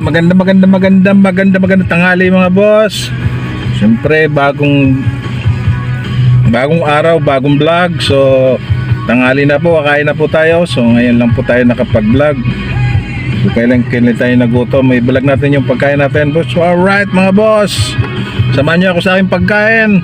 magandang tanghali mga boss. Siyempre bagong araw, bagong vlog. So tanghali na po, kakain na po tayo. So ngayon lang po tayo nakapag-vlog. So kailan tayo nagutom, may vlog natin yung pagkain natin boss. So alright mga boss, samahan niyo ako sa aking pagkain.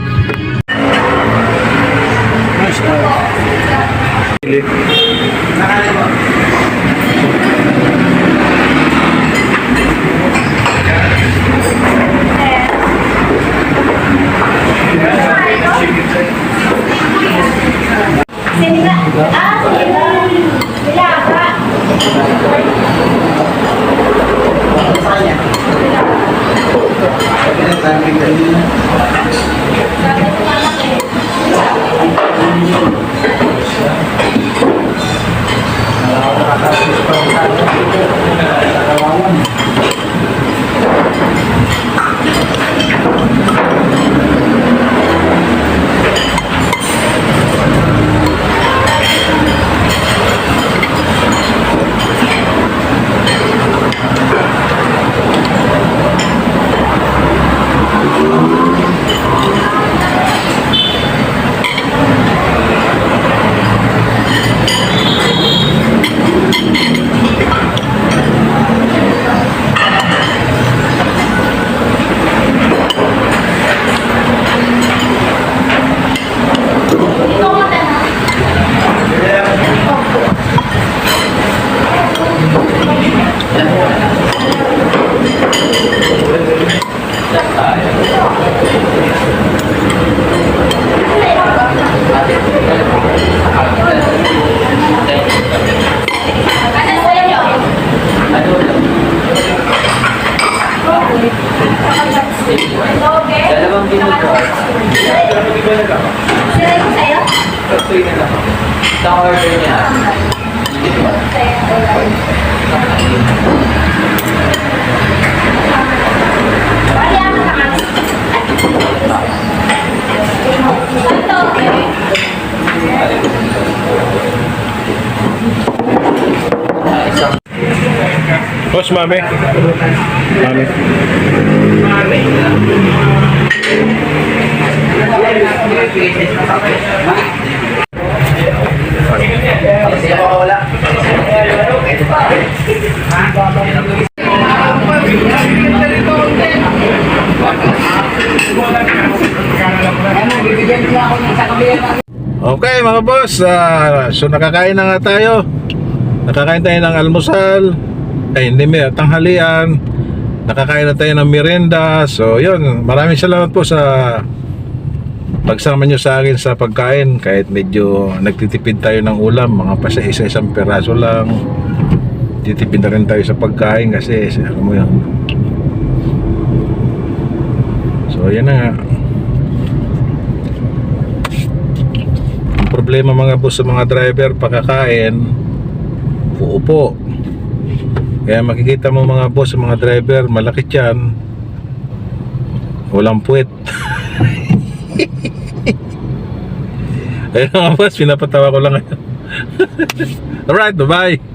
Dalawang minuto. Sila ko sa'yo? Pagsoy na lang. Sa order niya. Bali ako na kami. Boss, mami. Okay mga boss, so nakakain na nga tayo. Nakakain tayo ng almusal. Hindi, may tanghalian. Nakakain na tayo ng merienda. So yun, maraming salamat po sa pagsama nyo sa akin sa pagkain. Kahit medyo nagtitipid tayo ng ulam, mga pa sa isa-isang peraso lang, titipid na rin tayo sa pagkain kasi alam mo yun. So yan na nga. Ang problema mga boss sa mga driver pagkakain, uupo. Kaya makikita mo mga boss sa mga driver, malaki tiyan, walang puwet. Ayun mga boss, pinapatawa ko lang ngayon. Alright, bye-bye.